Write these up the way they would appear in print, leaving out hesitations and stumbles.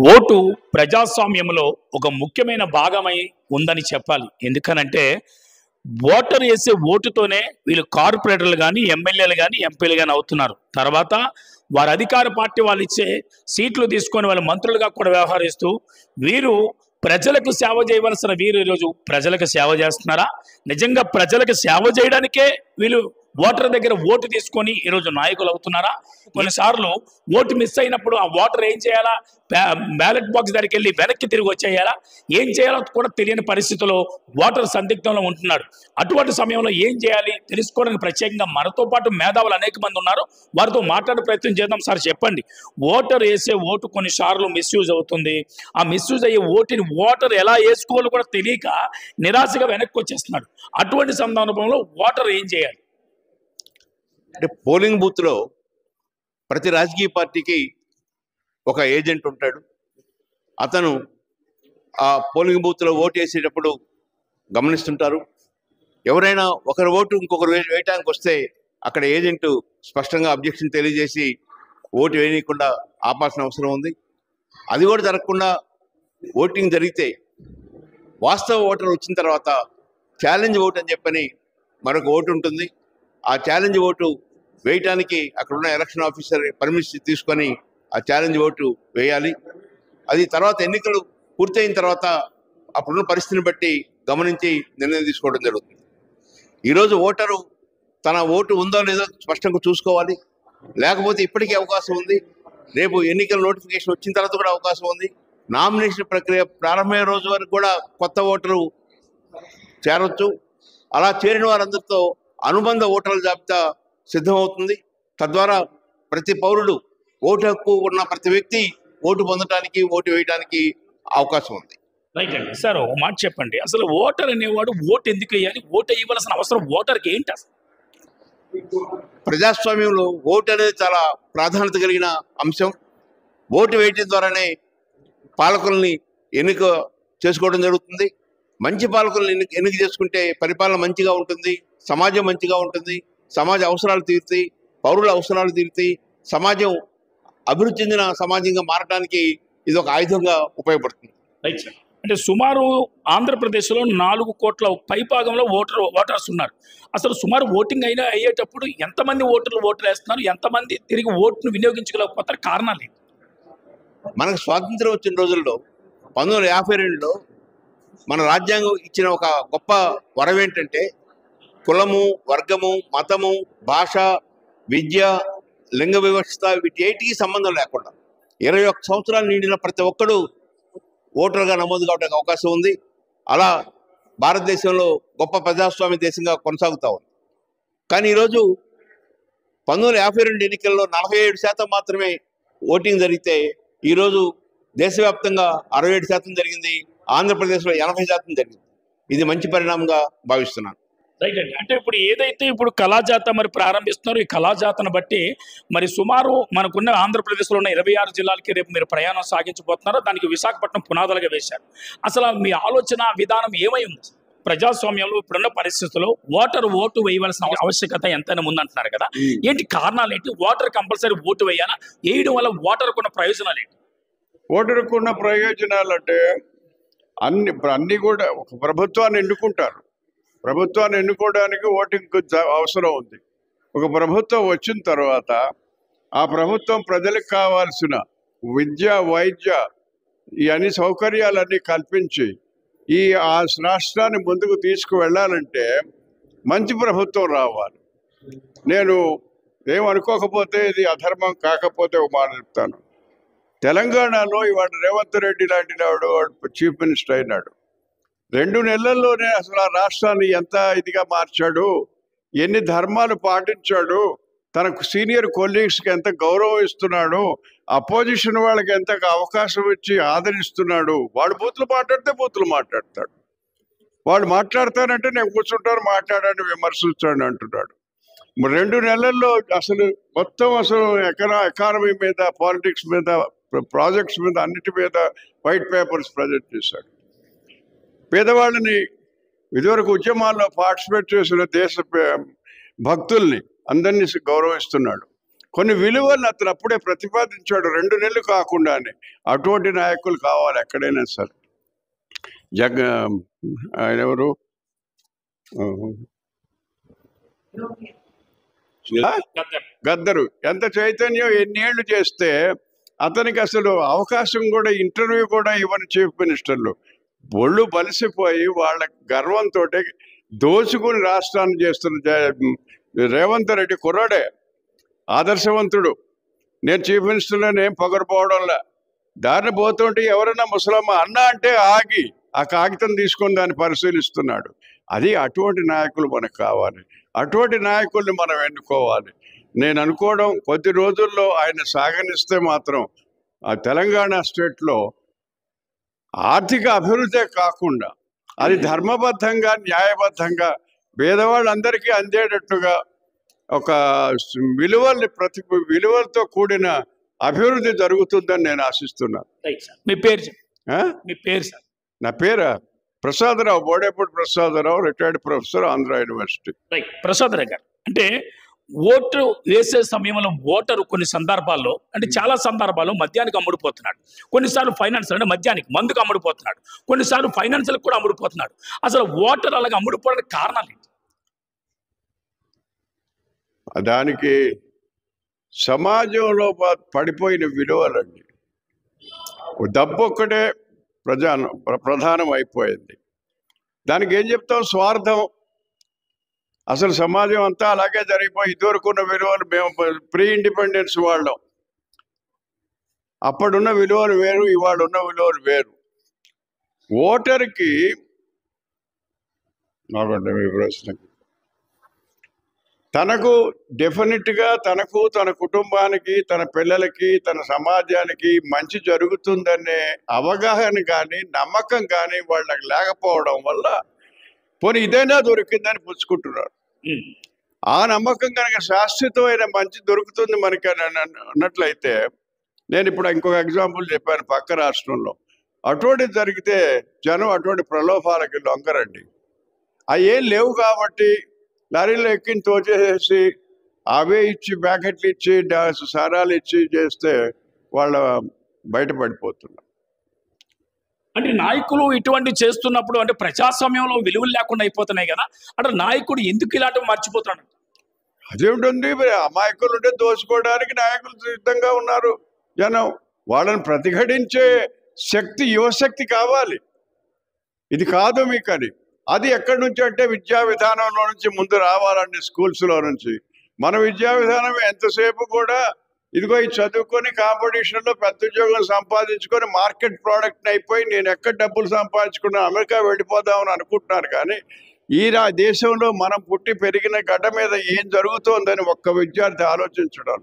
Vote ప్రజాస్వామ్యంలో ఒక ముఖ్యమైన భాగమై ఉందని చెప్పాలి. ఎందుకనంటే ఓటర్ వేసే ఓటుతోనే వీళ్ళు కార్పొరేటర్లు కానీ, ఎమ్మెల్యేలు కానీ, ఎంపీలు కానీ అవుతున్నారు. తర్వాత వారి అధికార పార్టీ వాళ్ళు ఇచ్చే సీట్లు తీసుకొని వాళ్ళ మంత్రులుగా కూడా వ్యవహరిస్తూ వీరు ప్రజలకు సేవ చేయవలసిన వీరు ఈరోజు ప్రజలకు సేవ చేస్తున్నారా? నిజంగా ప్రజలకు సేవ చేయడానికే వీళ్ళు ఓటర్ దగ్గర ఓటు తీసుకొని ఈరోజు నాయకులు అవుతున్నారా? కొన్నిసార్లు ఓటు మిస్ అయినప్పుడు ఆ ఓటర్ ఏం చేయాలా? బ్యాలెట్ బాక్స్ దగ్గరికి వెళ్ళి వెనక్కి తిరిగి వచ్చేయాలా? ఏం చేయాలో కూడా తెలియని పరిస్థితిలో ఓటర్ సందిగ్ధంలో ఉంటున్నాడు. అటువంటి సమయంలో ఏం చేయాలి తెలుసుకోవడానికి ప్రత్యేకంగా మనతో పాటు మేధావులు అనేక మంది ఉన్నారు. వారితో మాట్లాడే ప్రయత్నం చేద్దాం. సార్ చెప్పండి, ఓటర్ వేసే ఓటు కొన్నిసార్లు మిస్యూజ్ అవుతుంది. ఆ మిస్యూజ్ అయ్యే ఓటుని ఓటర్ ఎలా వేసుకోవాలో కూడా తెలియక నిరాశగా వెనక్కి వచ్చేస్తున్నాడు. అటువంటి సందర్భంలో ఓటర్ ఏం చేయాలి? అంటే పోలింగ్ బూత్లో ప్రతి రాజకీయ పార్టీకి ఒక ఏజెంట్ ఉంటాడు. అతను ఆ పోలింగ్ బూత్లో ఓటు వేసేటప్పుడు గమనిస్తుంటారు. ఎవరైనా ఒకరి ఓటు ఇంకొకరు వేయటానికి వస్తే అక్కడ ఏజెంట్ స్పష్టంగా అబ్జెక్షన్ తెలియజేసి ఓటు వేయకుండా ఆపాల్సిన అవసరం ఉంది. అది కూడా జరగకుండా ఓటింగ్ జరిగితే వాస్తవ ఓటర్ వచ్చిన తర్వాత ఛాలెంజ్ ఓటు అని చెప్పని మరొక ఓటు ఉంటుంది. ఆ ఛాలెంజ్ ఓటు వేయటానికి అక్కడున్న ఎలక్షన్ ఆఫీసర్ పర్మిషన్ తీసుకొని ఆ ఛాలెంజ్ ఓటు వేయాలి. అది తర్వాత ఎన్నికలు పూర్తయిన తర్వాత అప్పుడున్న పరిస్థితిని బట్టి గమనించి నిర్ణయం తీసుకోవడం జరుగుతుంది. ఈరోజు ఓటరు తన ఓటు ఉందో లేదో స్పష్టంగా చూసుకోవాలి. లేకపోతే ఇప్పటికీ అవకాశం ఉంది. రేపు ఎన్నికల నోటిఫికేషన్ వచ్చిన తర్వాత కూడా అవకాశం ఉంది. నామినేషన్ ప్రక్రియ ప్రారంభమయ్యే రోజు వరకు కూడా కొత్త ఓటరు చేరవచ్చు. అలా చేరిన వారందరితో అనుబంధ ఓటర్ల జాబితా సిద్ధమవుతుంది. తద్వారా ప్రతి పౌరుడు ఓటు హక్కు ఉన్న ప్రతి వ్యక్తి ఓటు పొందడానికి, ఓటు వేయడానికి అవకాశం ఉంది. రైట్ అండి. సార్ ఒక మాట చెప్పండి, అసలు ఓటర్ అనేవాడు ఓటు ఎందుకు వేయాలి? ఓటు వేయవలసిన అవసరం ఓటర్కి ఏంటి అసలు? ప్రజాస్వామ్యంలో ఓటు అనేది చాలా ప్రాధాన్యత కలిగిన అంశం. ఓటు వేయటం ద్వారానే పాలకుల్ని ఎన్నిక చేసుకోవడం జరుగుతుంది. మంచి పాలకుల్ని ఎన్నిక చేసుకుంటే పరిపాలన మంచిగా ఉంటుంది, సమాజం మంచిగా ఉంటుంది, సమాజ అవసరాలు తీరుతాయి, పౌరుల అవసరాలు తీరుతాయి, సమాజం అభివృద్ధి చెందిన సమాజంగా మారడానికి ఇది ఒక ఆయుధంగా ఉపయోగపడుతుంది. Right sir. అంటే సుమారు ఆంధ్రప్రదేశ్లో 4 కోట్ల పైభాగంలో ఓటర్స్ ఉన్నారు. అసలు సుమారు ఓటింగ్ అయ్యేటప్పుడు ఎంతమంది ఓటర్లు వేస్తున్నారు? ఎంతమంది తిరిగి ఓటును వినియోగించుకోలేకపోతారు? కారణాలు ఏంటి? మనకు స్వాతంత్రం వచ్చిన రోజుల్లో 1952లో మన రాజ్యాంగం ఇచ్చిన ఒక గొప్ప వరం ఏంటంటే కులము, వర్గము, మతము, భాష, విద్య, లింగ వివక్షత వీటికి సంబంధం లేకుండా 21 సంవత్సరాలు నిండిన ప్రతి ఒక్కడు ఓటర్గా నమోదు కావడానికి అవకాశం ఉంది. అలా భారతదేశంలో గొప్ప ప్రజాస్వామ్య దేశంగా కొనసాగుతూ ఉంది. కానీ ఈరోజు 1952 ఎన్నికల్లో 47% మాత్రమే ఓటింగ్ జరిగితే ఈరోజు దేశవ్యాప్తంగా 67% జరిగింది. ఆంధ్రప్రదేశ్లో 80% జరిగింది. ఇది మంచి పరిణామంగా భావిస్తున్నాను. రైట్ అండి. అంటే ఇప్పుడు కళాజాత మరి ప్రారంభిస్తున్నారు. ఈ కళాజాతను బట్టి మరి సుమారు మనకున్న ఆంధ్రప్రదేశ్లో ఉన్న 26 జిల్లాలకి రేపు మీరు ప్రయాణం సాగించబోతున్నారో దానికి విశాఖపట్నం పునాదులుగా వేశారు. అసలు మీ ఆలోచన విధానం ఏమై ఉంది? ప్రజాస్వామ్యంలో ఇప్పుడున్న పరిస్థితుల్లో ఓటు వేయవలసిన ఆవశ్యకత ఎంతైనా ఉందంటున్నారు కదా, ఏంటి కారణాలు ఏంటి? ఓటర్ కంపల్సరీ ఓటు వేయాలా? వేయడం వల్ల ఓటర్కు ఉన్న ప్రయోజనాలు ఏంటి? ఓటర్కు ఉన్న ప్రయోజనాలు అంటే అన్ని కూడా ఒక ప్రభుత్వాన్ని ఎన్నుకుంటారు. ప్రభుత్వాన్ని ఎన్నుకోవడానికి ఓటింగ్ అవసరం ఉంది. ఒక ప్రభుత్వం వచ్చిన తర్వాత ఆ ప్రభుత్వం ప్రజలకు కావాల్సిన విద్య, వైద్య ఈ అన్ని సౌకర్యాలన్నీ కల్పించి ఆ రాష్ట్రాన్ని ముందుకు తీసుకువెళ్ళాలంటే మంచి ప్రభుత్వం రావాలి. నేను ఏమనుకోకపోతే ఇది అధర్మం కాకపోతే ఒక మాట చెప్తాను. తెలంగాణలో ఇవాడు రేవంత్ రెడ్డి లాంటి వాడు చీఫ్ మినిస్టర్ అయినాడు. 2 నెలల్లోనే అసలు ఆ రాష్ట్రాన్ని ఎంత ఇదిగా మార్చాడు, ఎన్ని ధర్మాలు పాటించాడు, తనకు సీనియర్ కొలీగ్స్కి ఎంత గౌరవం ఇస్తున్నాడు, అపోజిషన్ వాళ్ళకి ఎంత అవకాశం ఇచ్చి ఆదరిస్తున్నాడు. వాడు బూతులు మాట్లాడతాడు. వాడు మాట్లాడతానంటే నేను కూర్చుంటాను, మాట్లాడాలని విమర్శించాడు అంటున్నాడు. 2 నెలల్లో అసలు మొత్తం ఎకానమీ మీద, పాలిటిక్స్ మీద, ప్రాజెక్ట్స్ మీద, అన్నిటి మీద వైట్ పేపర్స్ ప్రజెంట్ చేశాడు. పేదవాళ్ళని ఇదివరకు ఉద్యమాల్లో పార్టిసిపేట్ చేసిన దేశ భక్తుల్ని అందరినీ గౌరవిస్తున్నాడు. కొన్ని విలువలను అతను అప్పుడే ప్రతిపాదించాడు 2 నెలలు కాకుండానే. అటువంటి నాయకులు కావాలి ఎక్కడైనా సరే. ఆయన ఎవరు గద్దరు ఎంత చైతన్యం ఎన్నేళ్లు చేస్తే అతనికి అసలు అవకాశం కూడా ఇంటర్వ్యూ కూడా ఇవ్వని చీఫ్ మినిస్టర్లు ఒళ్ళు బలిసిపోయి వాళ్ళ గర్వంతో దోచుకుని రాష్ట్రాన్ని చేస్తున్న రేవంత్ రెడ్డి కుర్రాడే ఆదర్శవంతుడు. నేను చీఫ్ మినిస్టర్లో నేను పొగరపోవడంలా దారిని పోతుంటే ఎవరైనా ముసలమ్మ అన్న అంటే ఆగి ఆ కాగితం తీసుకొని దాన్ని పరిశీలిస్తున్నాడు. అది అటువంటి నాయకులు మనకు కావాలి. అటువంటి నాయకుల్ని మనం ఎన్నుకోవాలి. నేను అనుకోవడం కొద్ది రోజుల్లో ఆయన సాగనిస్తే మాత్రం ఆ తెలంగాణ స్టేట్లో ఆర్థిక అభివృద్ధి కాకుండా అది ధర్మబద్ధంగా న్యాయబద్ధంగా పేదవాళ్ళందరికీ అందేటట్టుగా ఒక విలువలతో కూడిన అభివృద్ధి జరుగుతుందని నేను ఆశిస్తున్నాను. మీ పేరు సార్? నా పేరు Prasadarao, Bodepudi Prasadarao, retired professor, Andhra university. Prasadarao గారు, అంటే ఓటు వేసే సమయంలో ఓటరు కొన్ని సందర్భాల్లో, అంటే చాలా సందర్భాల్లో మద్యానికి అమ్ముడుపోతున్నాడు, కొన్నిసార్లు ఫైనాన్స్ అంటే మద్యానికి మందుకు అమ్ముడుపోతున్నాడు, కొన్నిసార్లు ఫైనాన్షియల్ కూడా అమ్ముడుపోతున్నాడు. అసలు ఓటర్ అలాగే అమ్ముడుపోవడానికి కారణాలు ఏంటి? దానికి సమాజంలో పడిపోయిన విలువలండి. డబ్బు ఒక్కటే ప్రధానం అయిపోయింది. దానికి ఏం చెప్తాం? స్వార్థం. అసలు సమాజం అంతా అలాగే జరిగిపోయి ఇదివరకున్న విలువలు మేము ప్రీ ఇండిపెండెన్స్ వాళ్ళం, అప్పుడున్న విలువలు వేరు, ఇవాళ ఉన్న విలువలు వేరు. ఓటర్కి మీ ప్రశ్నకి తనకు డెఫినెట్గా తనకు, తన కుటుంబానికి, తన పిల్లలకి, తన సమాజానికి మంచి జరుగుతుందనే అవగాహన కానీ నమ్మకం కానీ వాళ్ళకి లేకపోవడం వల్ల పోనీ ఇదైనా దొరికిందని పుచ్చుకుంటున్నారు. ఆ నమ్మకం కనుక శాశ్వతమైన మంచి దొరుకుతుంది మనకి అన్నట్లయితే, నేను ఇప్పుడు ఇంకొక ఎగ్జాంపుల్ చెప్పాను పక్క రాష్ట్రంలో. అటువంటిది జరిగితే జనం అటువంటి ప్రలోభాలకి లొంగరండి. అవి ఏం లేవు కాబట్టి లారీలో ఎక్కిని తోచేసి అవే ఇచ్చి ప్యాకెట్లు ఇచ్చి సారాలు ఇచ్చి చేస్తే వాళ్ళ బయటపడిపోతున్నారు. అంటే నాయకులు ఇటువంటి చేస్తున్నప్పుడు అంటే ప్రజాస్వామ్యంలో విలువలు లేకుండా అయిపోతున్నాయి కదా, అంటే నాయకుడు ఎందుకు ఇలాంటివి మర్చిపోతున్నాడు? అదేమిటుంది, అమాయకులు ఉంటే దోచుకోవడానికి నాయకులు సిద్ధంగా ఉన్నారు. జనం వాళ్ళని ప్రతిఘటించే శక్తి, యువశక్తి కావాలి. ఇది కాదు మీకు అని. అది ఎక్కడి నుంచి అంటే విద్యా విధానంలో నుంచి ముందు రావాలండి. స్కూల్స్లో నుంచి మన విద్యా విధానం ఎంతసేపు కూడా ఇదిగో ఈ చదువుకొని కాంపిటీషన్లో పెద్ద ఉద్యోగం సంపాదించుకొని మార్కెట్ ప్రోడక్ట్ని అయిపోయి నేను ఎక్కడ డబ్బులు సంపాదించుకున్నా అమెరికా వెళ్ళిపోదామని అనుకుంటున్నారు. కానీ ఈ దేశంలో మనం పుట్టి పెరిగిన గడ్డ మీద ఏం జరుగుతోందని ఒక్క విద్యార్థి ఆలోచించడం.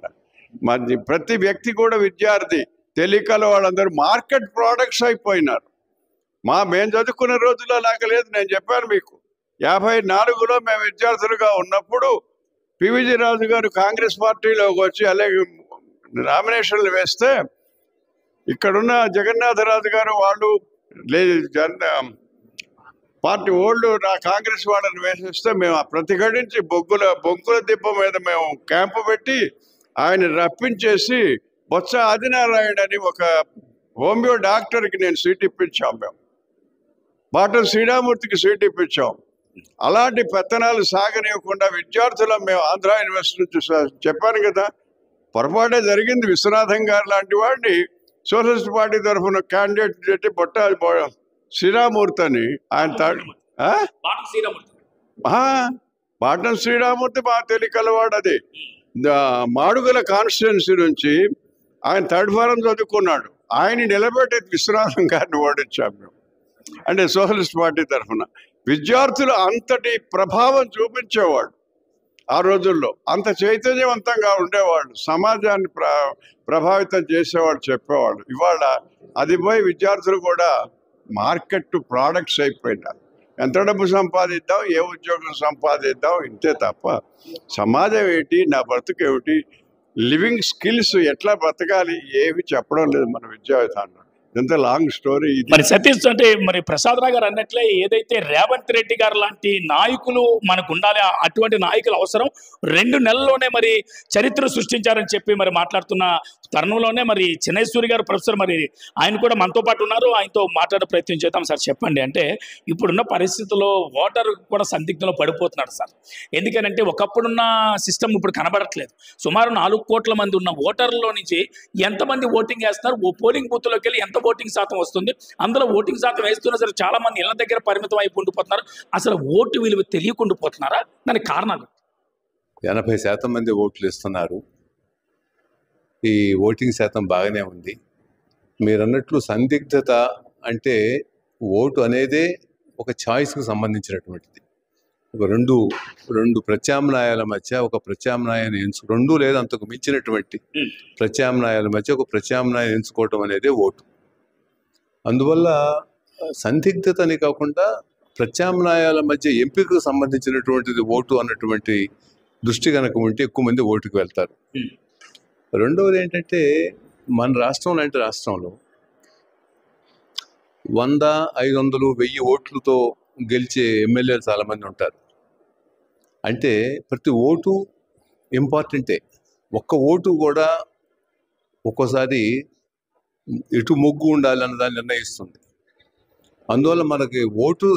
మరి ప్రతి వ్యక్తి కూడా విద్యార్థి, తెలియకల వాళ్ళందరూ మార్కెట్ ప్రోడక్ట్స్ అయిపోయినారు. మేము చదువుకున్న రోజుల్లో లాగా లేదు. నేను చెప్పాను మీకు, 54లో మేము విద్యార్థులుగా ఉన్నప్పుడు పివిజి రాజు గారు కాంగ్రెస్ పార్టీలోకి వచ్చి అలాగే నామినేషన్లు వేస్తే ఇక్కడున్న జగన్నాథరాజు గారు వాళ్ళు పార్టీ ఓల్డ్ కాంగ్రెస్ వాళ్ళని వేసేస్తే మేము ప్రతిఘటించి బొగ్గుల దిబ్బ మీద మేము క్యాంపు పెట్టి ఆయన రప్పించేసి బొత్స ఆదినారాయణ అని ఒక హోమియో డాక్టర్కి నేను సీట్ ఇప్పించాం. మేము బాటం శ్రీరామూర్తికి సీట్ ఇప్పించాం. అలాంటి పెత్తనాలు సాగనివ్వకుండా విద్యార్థులం మేము ఆంధ్ర యూనివర్సిటీ నుంచి చెప్పాను కదా, పొరపాటే జరిగింది. విశ్వనాథం గారు లాంటి వాడిని సోషలిస్ట్ పార్టీ తరఫున క్యాండిడేట్ పెట్టి శ్రీరామూర్తి అని ఆయన బాటం శ్రీరామూర్తి మా తెలియకలవాడు. అది మాడుగుల కాన్స్టిట్యున్సీ నుంచి ఆయన థర్డ్ ఫారం చదువుకున్నాడు. ఆయన నిలబెట్టి విశ్వనాథం గారిని ఓడించాం మేము, అంటే సోషలిస్ట్ పార్టీ తరఫున. విద్యార్థులు అంతటి ప్రభావం చూపించేవాళ్ళు ఆ రోజుల్లో, అంత చైతన్యవంతంగా ఉండేవాళ్ళు, సమాజాన్ని ప్రభావితం చేసేవాళ్ళు, చెప్పేవాళ్ళు. ఇవాళ అది పోయి విద్యార్థులు కూడా మార్కెట్ ప్రోడక్ట్స్ అయిపోయినారు. ఎంత డబ్బు సంపాదిద్దాం, ఏ ఉద్యోగం సంపాదిద్దాం, ఇంతే తప్ప సమాజం ఏంటి, నా బ్రతుకు ఏమిటి, లివింగ్ స్కిల్స్ ఎట్లా బ్రతకాలి ఏవి చెప్పడం లేదు మన విద్యా విధానంలో. ఎంత లాంగ్ స్టోరీ ఇది. మరి సతీష్ అంటే మరి ప్రసాద్ రావు గారు అన్నట్లే ఏదైతే రేవంత్ రెడ్డి గారు లాంటి నాయకులు మనకు ఉండాలి, అటువంటి నాయకులు అవసరం. 2 నెలల్లోనే మరి చరిత్ర సృష్టించారని చెప్పి మరి మాట్లాడుతున్న తరుణంలోనే మరి చిన్నేశ్వరి గారు ప్రొఫెసర్ మరి ఆయన కూడా మనతో పాటు ఉన్నారు. ఆయనతో మాట్లాడే ప్రయత్నం చేద్దాం. సార్ చెప్పండి, అంటే ఇప్పుడున్న పరిస్థితుల్లో ఓటర్ కూడా సందిగ్ధంలో పడిపోతున్నారు సార్. ఎందుకనంటే ఒకప్పుడున్న సిస్టమ్ ఇప్పుడు కనబడట్లేదు. సుమారు 4 కోట్ల మంది ఉన్న ఓటర్లో నుంచి ఎంతమంది ఓటింగ్ వేస్తున్నారు, ఓ పోలింగ్ బూత్లోకి వెళ్ళి ఎంత ఓటింగ్ శాతం వస్తుంది, అందులో ఓటింగ్ శాతం వేస్తున్నా సరే చాలా మంది ఇళ్ళ దగ్గర పరిమితం అయిపోయి ఉండిపోతున్నారు. అసలు ఓటు విలువ తెలియకుండా పోతున్నారా? దానికి కారణాలు 80% మంది ఓట్లు ఇస్తున్నారు. ఈ ఓటింగ్ శాతం బాగానే ఉంది. మీరు అన్నట్లు సందిగ్ధత అంటే ఓటు అనేదే ఒక ఛాయిస్కి సంబంధించినటువంటిది. ఒక రెండు ప్రత్యామ్నాయాల మధ్య ఒక ప్రత్యామ్నాయాన్ని రెండు లేదా అంతకు మించినటువంటి ప్రత్యామ్నాయాల మధ్య ఒక ప్రత్యామ్నాయం ఎంచుకోవటం అనేదే ఓటు. అందువల్ల సందిగ్ధతని కాకుండా ప్రత్యామ్నాయాల మధ్య ఎంపికకు సంబంధించినటువంటిది ఓటు అన్నటువంటి దృష్టి కనుక ఉంటే ఎక్కువ మంది ఓటుకు వెళ్తారు. రెండవది ఏంటంటే మన రాష్ట్రం లాంటి రాష్ట్రంలో 100, 500, 1000 ఓట్లతో గెలిచే ఎమ్మెల్యేలు చాలామంది ఉంటారు. అంటే ప్రతి ఓటు ఇంపార్టెంటే. ఒక్క ఓటు కూడా ఒక్కోసారి ఎటు మొగ్గు ఉండాలన్న దాన్ని నిర్ణయిస్తుంది. అందువల్ల మనకి ఓటు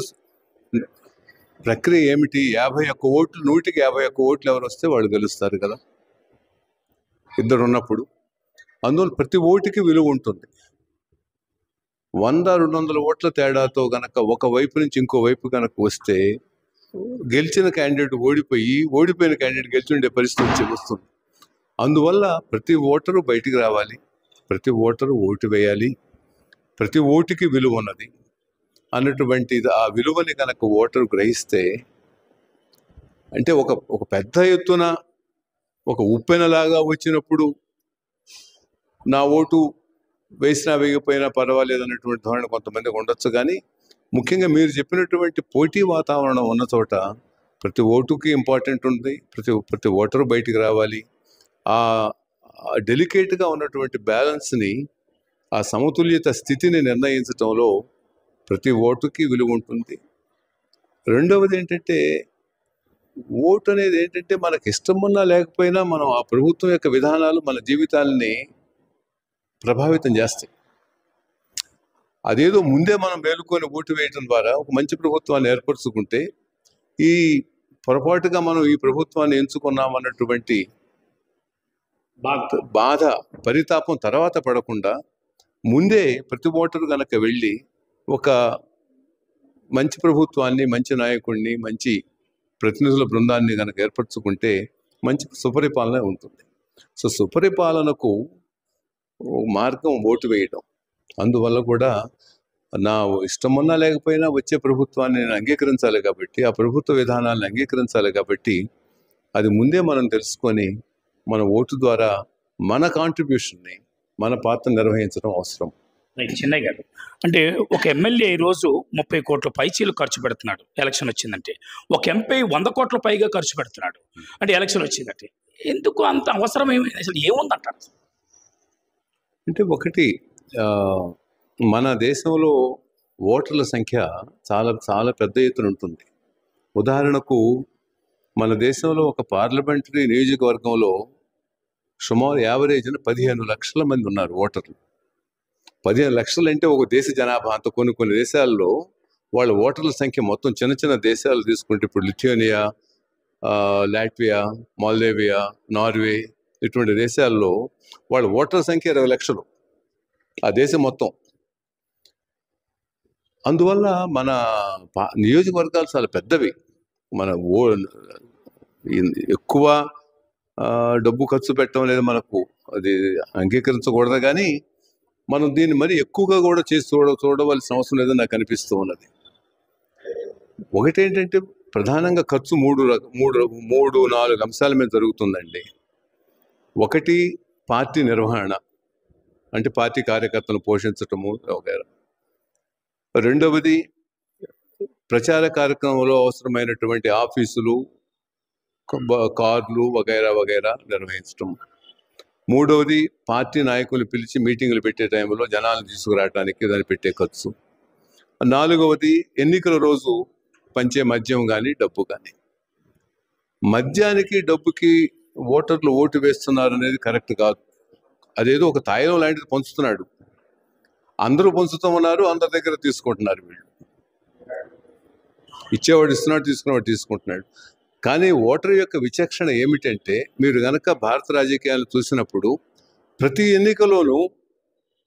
ప్రక్రియ ఏమిటి? 51 ఓట్లు, 100కి 51 ఓట్లు ఎవరు వస్తే వాళ్ళు గెలుస్తారు కదా, ఇద్దరు ఉన్నప్పుడు. అందువల్ల ప్రతి ఓటుకి విలువ ఉంటుంది. 100, 200 ఓట్ల తేడాతో గనక ఒక వైపు నుంచి ఇంకో వైపు కనుక వస్తే గెలిచిన క్యాండిడేట్ ఓడిపోయిన క్యాండిడేట్ గెలిచి ఉండే పరిస్థితి వస్తుంది. అందువల్ల ప్రతి ఓటరు బయటికి రావాలి, ప్రతి ఓటరు ఓటు వేయాలి, ప్రతి ఓటుకి విలువ ఉన్నది అన్నటువంటి ఆ విలువని కనుక ఓటరు గ్రహిస్తే, అంటే ఒక పెద్ద ఎత్తున ఒక ఉప్పెనలాగా వచ్చినప్పుడు నా ఓటు వేసినా వేయకపోయినా పర్వాలేదు అన్నటువంటి ధోరణి కొంతమందికి ఉండొచ్చు. కానీ ముఖ్యంగా మీరు చెప్పినటువంటి పోటీ వాతావరణం ఉన్న చోట ప్రతి ఓటుకి ఇంపార్టెంట్ ఉంది. ప్రతి ఓటరు బయటికి రావాలి. ఆ డెలికేట్గా ఉన్నటువంటి బ్యాలెన్స్ని, ఆ సమతుల్యత స్థితిని నిర్ణయించడంలో ప్రతి ఓటుకి విలువ ఉంటుంది. రెండవది ఏంటంటే ఓటు అనేది ఏంటంటే మనకి ఇష్టం ఉన్నా లేకపోయినా మనం ఆ ప్రభుత్వం యొక్క విధానాలు మన జీవితాలని ప్రభావితం చేస్తాయి. అదేదో ముందే మనం మేలుకొని ఓటు వేయడం ద్వారా ఒక మంచి ప్రభుత్వాన్ని ఏర్పరచుకుంటే ఈ పొరపాటుగా మనం ఈ ప్రభుత్వాన్ని ఎంచుకున్నామన్నటువంటి బాధ పరితాపం తర్వాత పడకుండా ముందే ప్రతి ఓటరు కనుక వెళ్ళి ఒక మంచి ప్రభుత్వాన్ని, మంచి నాయకుడిని, మంచి ప్రతినిధుల బృందాన్ని కనుక ఏర్పరచుకుంటే మంచి సుపరిపాలన ఉంటుంది. సో సుపరిపాలనకు మార్గం ఓటు వేయడం. అందువల్ల కూడా నా ఇష్టం ఉన్నా లేకపోయినా వచ్చే ప్రభుత్వాన్ని నేను అంగీకరించాలి కాబట్టి, ఆ ప్రభుత్వ విధానాలను అంగీకరించాలి కాబట్టి అది ముందే మనం తెలుసుకొని మన ఓటు ద్వారా మన కాంట్రిబ్యూషన్ని, మన పాత్ర నిర్వహించడం అవసరం. చిన్నయ్య గారు, అంటే ఒక ఎమ్మెల్యే ఈరోజు 30 కోట్ల పైచీలు ఖర్చు పెడుతున్నాడు ఎలక్షన్ వచ్చిందంటే, ఒక ఎంపీ 100 కోట్ల పైగా ఖర్చు పెడుతున్నాడు అంటే ఎలక్షన్ వచ్చిందంటే. ఎందుకు అంత అవసరం అసలు ఏముందంటారు? అంటే ఒకటి, మన దేశంలో ఓటర్ల సంఖ్య చాలా చాలా పెద్ద ఎత్తున ఉంటుంది. ఉదాహరణకు మన దేశంలో ఒక పార్లమెంటరీ నియోజకవర్గంలో సుమారు యావరేజ్న 15 లక్షల మంది ఉన్నారు ఓటర్లు. 15 లక్షలు అంటే ఒక దేశ జనాభా అంత. కొన్ని దేశాల్లో వాళ్ళ ఓటర్ల సంఖ్య మొత్తం చిన్న దేశాలు తీసుకుంటే, ఇప్పుడు లిథువేనియా, లాట్వియా, మాల్దేవియా, నార్వే, ఇటువంటి దేశాల్లో వాళ్ళ ఓటర్ల సంఖ్య 20 లక్షలు ఆ దేశం మొత్తం. అందువల్ల మన నియోజకవర్గాలు చాలా పెద్దవి. మన ఎక్కువ డబ్బు ఖర్చు పెట్టడం లేదు, మనకు అది అంగీకరించకూడదు. కానీ మనం దీన్ని మరి ఎక్కువగా కూడా చేసి చూడవలసిన అవసరం లేదని నాకు అనిపిస్తూ ఉన్నది. ఒకటేంటంటే ప్రధానంగా ఖర్చు 3-4 అంశాల మీద జరుగుతుందండి. ఒకటి పార్టీ నిర్వహణ, అంటే పార్టీ కార్యకర్తలను పోషించటము వగైరా. రెండవది ప్రచార కార్యక్రమంలో అవసరమైనటువంటి ఆఫీసులు, కార్లు వగైరా వగైరా నిర్వహించటం. మూడవది పార్టీ నాయకులు పిలిచి మీటింగులు పెట్టే టైంలో జనాలను తీసుకురావడానికి దాన్ని పెట్టే ఖర్చు. నాలుగవది ఎన్నికల రోజు పంచే మద్యం కానీ డబ్బు కానీ. మద్యానికి డబ్బుకి ఓటర్లు ఓటు వేస్తున్నారు అనేది కరెక్ట్ కాదు. అదేదో ఒక తాయిలం లాంటిది పంచుతున్నాడు, అందరూ పంచుతూ ఉన్నారు, అందరి దగ్గర తీసుకుంటున్నారు. వీళ్ళు ఇచ్చేవాడు ఇస్తున్నాడు, తీసుకునేవాడు తీసుకుంటున్నాడు. కానీ ఓటర్ యొక్క విచక్షణ ఏమిటంటే, మీరు గనక భారత రాజకీయాలు చూసినప్పుడు ప్రతి ఎన్నికలోనూ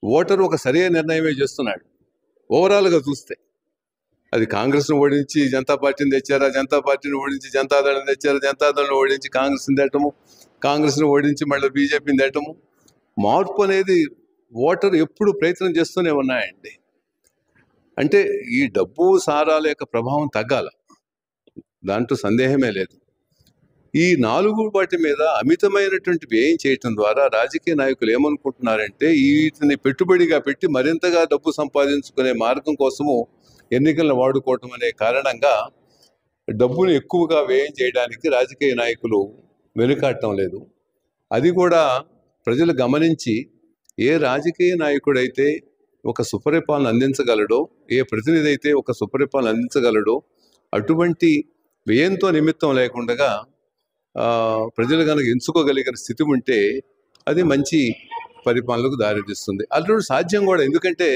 ఓటరు ఒక సరైన నిర్ణయమే చేస్తున్నాడు. ఓవరాల్గా చూస్తే అది కాంగ్రెస్ను ఓడించి జనతా పార్టీని తెచ్చారా, జనతా పార్టీని ఓడించి జనతాదళం తెచ్చారా, జనతాదళం ఓడించి కాంగ్రెస్ని తేటము, కాంగ్రెస్ను ఓడించి మళ్ళీ బీజేపీని తేటము. మార్పు అనేది ఓటర్ ఎప్పుడు ప్రయత్నం చేస్తూనే ఉన్నాయండి. అంటే ఈ డబ్బు సారాల యొక్క ప్రభావం తగ్గాల, దాంట్లో సందేహమే లేదు. ఈ 4 వాటి మీద అమితమైనటువంటి వ్యయం చేయటం ద్వారా రాజకీయ నాయకులు ఏమనుకుంటున్నారంటే, వీటిని పెట్టుబడిగా పెట్టి మరింతగా డబ్బు సంపాదించుకునే మార్గం కోసము ఎన్నికలను వాడుకోవటం అనే కారణంగా డబ్బును ఎక్కువగా వ్యయం చేయడానికి రాజకీయ నాయకులు వెనుకాడటం లేదు. అది కూడా ప్రజలు గమనించి, ఏ రాజకీయ నాయకుడైతే ఒక సుపరిపాలన అందించగలడో, ఏ ప్రతినిధి అయితే ఒక సుపరిపాలన అందించగలడో, అటువంటి వ్యయంతో నిమిత్తం లేకుండా ప్రజలు కనుక ఎంచుకోగలిగిన స్థితి ఉంటే అది మంచి పరిపాలనకు దారితీస్తుంది. అటువంటి సాధ్యం కూడా. ఎందుకంటే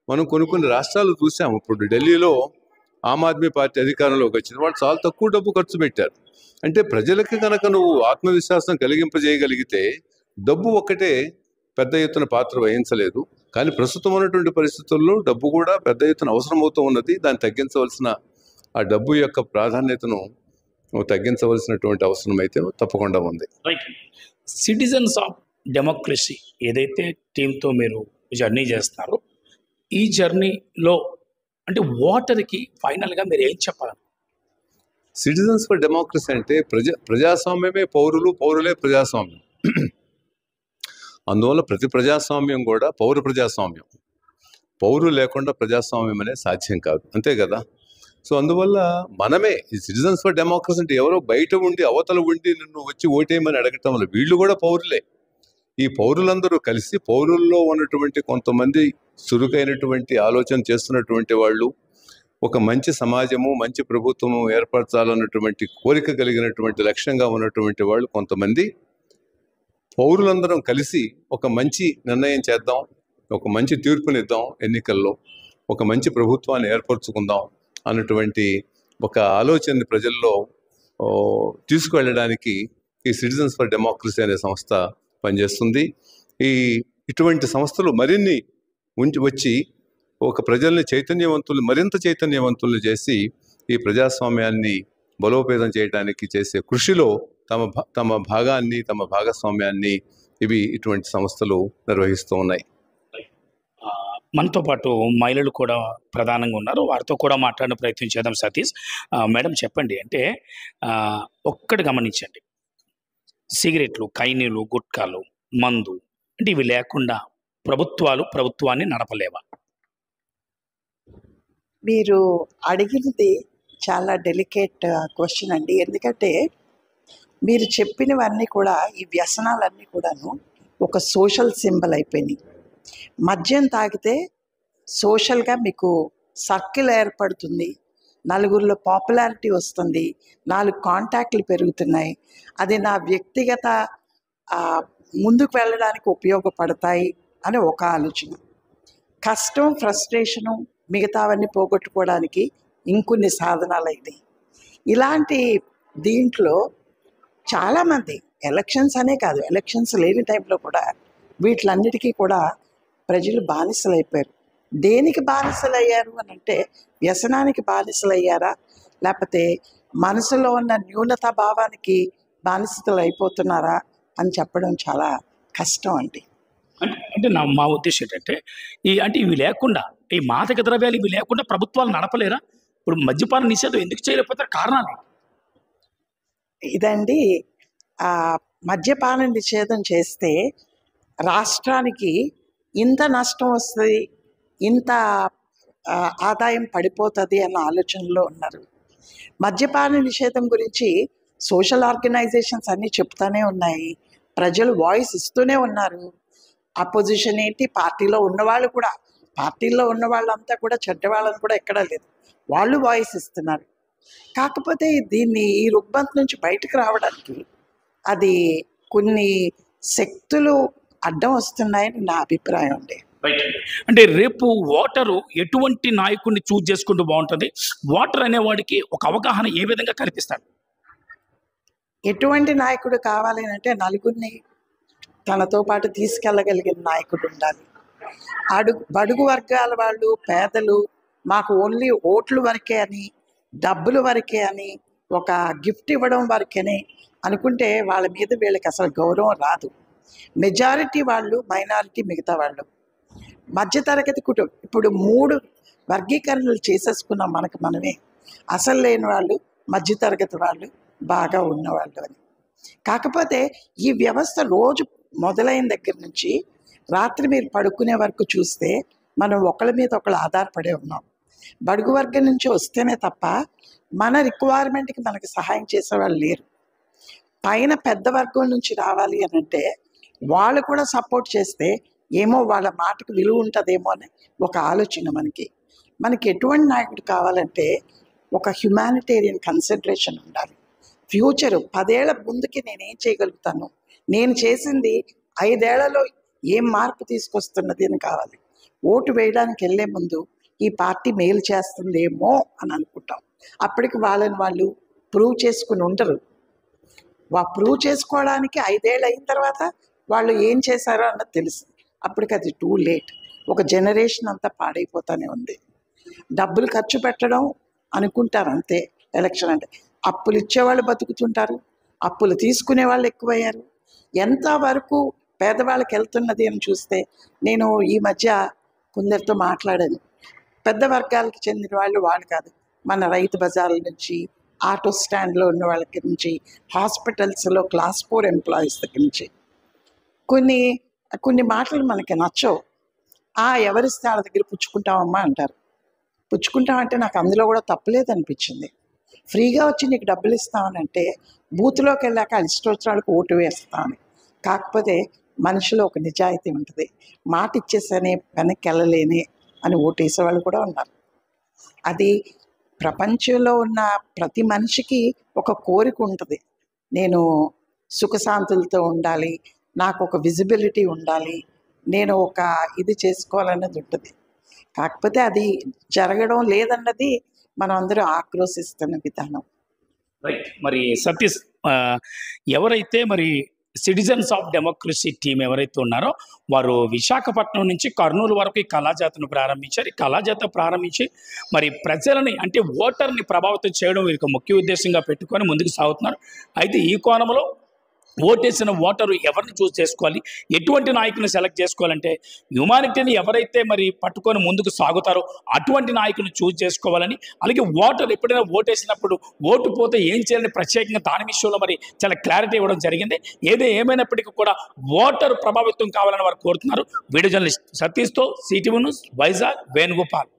మనం కొన్ని రాష్ట్రాలు చూసాము. ఇప్పుడు ఢిల్లీలో ఆమ్ ఆద్మీ పార్టీ అధికారంలోకి వచ్చింది, వాళ్ళు చాలా తక్కువ డబ్బు ఖర్చు పెట్టారు. అంటే ప్రజలకి కనుక నువ్వు ఆత్మవిశ్వాసం కలిగింపజేయగలిగితే డబ్బు ఒక్కటే పెద్ద ఎత్తున పాత్ర వహించలేదు. కానీ ప్రస్తుతం ఉన్నటువంటి పరిస్థితుల్లో డబ్బు కూడా పెద్ద ఎత్తున అవసరమవుతూ ఉన్నది. దాన్ని తగ్గించవలసిన, ఆ డబ్బు యొక్క ప్రాధాన్యతను తగ్గించవలసినటువంటి అవసరం అయితే తప్పకుండా ఉంది. రైట్. సిటిజన్స్ ఆఫ్ డెమోక్రసీ ఏదైతే టీంతో మీరు జర్నీ చేస్తున్నారో, ఈ జర్నీలో అంటే ఓటర్కి ఫైనల్గా మీరు ఏం చెప్పాలి? సిటిజన్స్ ఫర్ డెమోక్రసీ అంటే ప్రజాస్వామ్యమే పౌరులు, పౌరులే ప్రజాస్వామ్యం. అందువల్ల ప్రతి ప్రజాస్వామ్యం కూడా పౌర ప్రజాస్వామ్యం. పౌరులు లేకుండా ప్రజాస్వామ్యం అనేది సాధ్యం కాదు, అంతే కదా. సో అందువల్ల మనమే ఈ సిటిజన్స్ ఫర్ డెమోక్రసీ అంటే ఎవరో బయట ఉండి అవతల ఉండి నిన్ను వచ్చి ఓటేయమని అడగటం వల్ల, వీళ్ళు కూడా పౌరులే. ఈ పౌరులందరూ కలిసి పౌరుల్లో ఉన్నటువంటి కొంతమంది చురుకైనటువంటి ఆలోచన చేస్తున్నటువంటి వాళ్ళు, ఒక మంచి సమాజము, మంచి ప్రభుత్వము ఏర్పరచాలన్నటువంటి కోరిక కలిగినటువంటి లక్ష్యంగా ఉన్నటువంటి వాళ్ళు కొంతమంది, పౌరులందరం కలిసి ఒక మంచి నిర్ణయం చేద్దాం, ఒక మంచి తీర్పునిద్దాం, ఎన్నికల్లో ఒక మంచి ప్రభుత్వాన్ని ఏర్పరచుకుందాం అన్నటువంటి ఒక ఆలోచనని ప్రజల్లో తీసుకువెళ్ళడానికి ఈ సిటిజన్స్ ఫర్ డెమోక్రసీ అనే సంస్థ పనిచేస్తుంది. ఇటువంటి సంస్థలు మరిన్ని వచ్చి ఒక ప్రజల్ని మరింత చైతన్యవంతులు చేసి ఈ ప్రజాస్వామ్యాన్ని బలోపేతం చేయడానికి చేసే కృషిలో తమ భాగాన్ని, తమ భాగస్వామ్యాన్ని ఇటువంటి సంస్థలు నిర్వహిస్తూ ఉన్నాయి. మనతో పాటు మహిళలు కూడా ప్రధానంగా ఉన్నారు, వారితో కూడా మాట్లాడిన ప్రయత్నం చేద్దాం. సతీష్ మేడం చెప్పండి, అంటే ఒక్కటి గమనించండి, సిగరెట్లు, కైనీలు, గుట్కాలు, మందు అంటే ఇవి లేకుండా ప్రభుత్వాన్ని నడపలేవా? మీరు అడిగినది చాలా డెలికేట్ క్వశ్చన్ అండి. ఎందుకంటే మీరు చెప్పినవన్నీ కూడా, ఈ వ్యసనాలన్నీ కూడాను ఒక సోషల్ సింబల్ అయిపోయినాయి. మద్యం తాగితే సోషల్గా మీకు సర్కిల్ ఏర్పడుతుంది, నలుగురిలో పాపులారిటీ వస్తుంది, 4 కాంటాక్ట్లు పెరుగుతున్నాయి, అది నా వ్యక్తిగత ముందుకు వెళ్ళడానికి ఉపయోగపడతాయి అని ఒక ఆలోచన. కష్టం, ఫ్రస్ట్రేషను, మిగతావన్నీ పోగొట్టుకోవడానికి ఇంకొన్ని సాధనాలు అయినాయి. ఇలాంటి దీంట్లో చాలామంది ఎలక్షన్స్ అనే కాదు, ఎలక్షన్స్ లేని టైంలో కూడా వీటిలన్నిటికీ కూడా ప్రజలు బానిసలైపోయారు. దేనికి బానిసలయ్యారు అని అంటే, వ్యసనానికి బానిసలయ్యారా, లేకపోతే మనసులో ఉన్న న్యూనత భావానికి బానిసలు అయిపోతున్నారా అని చెప్పడం చాలా కష్టం అండి. అంటే మా ఉద్దేశం ఏంటంటే, ఇవి లేకుండా, ఈ మాదక ద్రవ్యాలు ఇవి లేకుండా ప్రభుత్వాలు నడపలేరా? ఇప్పుడు మద్యపాన నిషేధం ఎందుకు చేయలేకపోతారు? కారణాలు ఇదండి. మద్యపాన నిషేధం చేస్తే రాష్ట్రానికి ఇంత నష్టం వస్తుంది, ఇంత ఆదాయం పడిపోతుంది అన్న ఆలోచనలో ఉన్నారు. మద్యపాన నిషేధం గురించి సోషల్ ఆర్గనైజేషన్స్ అన్నీ చెప్తానే ఉన్నాయి, ప్రజలు వాయిస్ ఇస్తూనే ఉన్నారు. అపోజిషన్ ఏంటి, పార్టీలో ఉన్నవాళ్ళు కూడా, పార్టీల్లో ఉన్న వాళ్ళంతా కూడా చెడ్డవాళ్ళని కూడా ఎక్కడా లేదు, వాళ్ళు వాయిస్ ఇస్తున్నారు. కాకపోతే దీన్ని ఈ రుగ్బంత్ నుంచి బయటకు రావడానికి అది కొన్ని శక్తులు అడ్డం వస్తున్నాయని నా అభిప్రాయం అండి. అంటే రేపు ఓటరు ఎటువంటి నాయకుడిని చూజ్ చేసుకుంటూ బాగుంటుంది? ఓటర్ అనేవాడికి ఒక అవగాహన ఏ విధంగా కల్పిస్తారు? ఎటువంటి నాయకుడు కావాలి అంటే నలుగురిని తనతో పాటు తీసుకెళ్ళగలిగిన నాయకుడు ఉండాలి. బడుగు వర్గాల వాళ్ళు, పేదలు మాకు ఓన్లీ ఓట్లు వరకే అని, డబ్బులు వరకే అని, ఒక గిఫ్ట్ ఇవ్వడం వరకేనే అనుకుంటే వాళ్ళ మీద వీళ్ళకి అసలు గౌరవం రాదు. మెజారిటీ వాళ్ళు, మైనారిటీ మిగతా వాళ్ళు, మధ్యతరగతి కుటుంబం. ఇప్పుడు 3 వర్గీకరణలు చేసేసుకున్నాం మనకు మనమే. అసలు లేని వాళ్ళు, మధ్యతరగతి వాళ్ళు, బాగా ఉన్నవాళ్ళు అని. కాకపోతే ఈ వ్యవస్థ రోజు మొదలైన దగ్గర నుంచి రాత్రి మీరు పడుకునే వరకు చూస్తే మనం ఒకళ్ళ మీద ఒకళ్ళు ఆధారపడే ఉన్నాం. బడుగు వర్గం నుంచి వస్తేనే తప్ప మన రిక్వైర్మెంట్కి మనకి సహాయం చేసేవాళ్ళు లేరు. పైన పెద్ద వర్గం నుంచి రావాలి అని అంటే వాళ్ళు కూడా సపోర్ట్ చేస్తే ఏమో వాళ్ళ మాటకు విలువ ఉంటుందేమో అని ఒక ఆలోచన మనకి ఎటువంటి నాయకుడు కావాలంటే ఒక హ్యుమానిటేరియన్ కన్సిడరేషన్ ఉండాలి. ఫ్యూచరు 10 ఏళ్ల ముందుకి నేనేం చేయగలుగుతాను, నేను చేసింది 5 ఏళ్లలో ఏం మార్పు తీసుకొస్తున్నది అని కావాలి. ఓటు వేయడానికి వెళ్ళే ముందు ఈ పార్టీ మేలు చేస్తుందేమో అని అనుకుంటాం. అప్పటికి వాళ్ళని వాళ్ళు ప్రూవ్ చేసుకుని ఉండరు. ప్రూవ్ చేసుకోవడానికి 5 ఏళ్ళు అయిన తర్వాత వాళ్ళు ఏం చేశారో అన్నది తెలుసు. అప్పటికి అది టూ లేట్. ఒక జనరేషన్ అంతా పాడైపోతూనే ఉంది. డబ్బులు ఖర్చు పెట్టడం అనుకుంటారు అంతే. ఎలక్షన్ అంటే అప్పులు ఇచ్చేవాళ్ళు బతుకుతుంటారు, అప్పులు తీసుకునే వాళ్ళు ఎక్కువయ్యారు. ఎంతవరకు పేదవాళ్ళకి వెళ్తున్నది అని చూస్తే, నేను ఈ మధ్య కొందరితో మాట్లాడాను. పెద్ద వర్గాలకు చెందిన వాళ్ళు కాదు, మన రైతు బజార్ల నుంచి, ఆటో స్టాండ్లో ఉన్న వాళ్ళకి నుంచి, హాస్పిటల్స్లో క్లాస్ 4 ఎంప్లాయీస్ దగ్గర నుంచి కొన్ని మాటలు మనకి నచ్చవు. ఎవరిస్తే వాళ్ళ దగ్గర పుచ్చుకుంటామమ్మా అంటారు. పుచ్చుకుంటామంటే నాకు అందులో కూడా తప్పులేదు అనిపించింది. ఫ్రీగా వచ్చి నీకు డబ్బులు ఇస్తామనంటే బూత్లోకి వెళ్ళాక ఇష్టోత్సరాలకు ఓటు వేస్తామని. కాకపోతే మనిషిలో ఒక నిజాయితీ ఉంటుంది. మాట ఇచ్చేసనే వెనక్కి వెళ్ళలేని అని ఓటేసే వాళ్ళు కూడా ఉన్నారు. అది ప్రపంచంలో ఉన్న ప్రతి మనిషికి ఒక కోరిక ఉంటుంది. నేను సుఖశాంతులతో ఉండాలి, నాకు ఒక విజిబిలిటీ ఉండాలి, నేను ఒక ఇది చేసుకోవాలన్నది ఉంటుంది. కాకపోతే అది జరగడం లేదన్నది మనం అందరూ ఆక్రోశిస్తున్న విధానం. రైట్. మరి సతీష్, ఎవరైతే మరి సిటిజన్స్ ఆఫ్ డెమోక్రసీ టీం ఎవరైతే ఉన్నారో వారు విశాఖపట్నం నుంచి కర్నూలు వరకు ఈ కళాజాతను ప్రారంభించారు. ఈ కళాజాత ప్రారంభించి మరి ప్రజలని, అంటే ఓటర్ని ప్రభావితం చేయడం వీరికి ముఖ్య ఉద్దేశంగా పెట్టుకొని ముందుకు సాగుతున్నారు. అయితే ఈ కోణంలో ఓటేసిన ఓటరు ఎవరిని చూస్ చేసుకోవాలి, ఎటువంటి నాయకుని సెలెక్ట్ చేసుకోవాలంటే హ్యుమానిటీని ఎవరైతే మరి పట్టుకొని ముందుకు సాగుతారో అటువంటి నాయకుని చూస్ చేసుకోవాలని, అలాగే ఓటర్ ఎప్పుడైనా ఓటేసినప్పుడు ఓటు పోతే ఏం చేయాలని ప్రత్యేకంగా దాని విషయంలో మరి చాలా క్లారిటీ ఇవ్వడం జరిగింది. ఏమైనప్పటికీ కూడా ఓటరు ప్రభావితం కావాలని వారు కోరుతున్నారు. వీడియో జర్నలిస్ట్ సతీష్తో సిటీవీ న్యూస్, వైజాగ్, వేణుగోపాల్.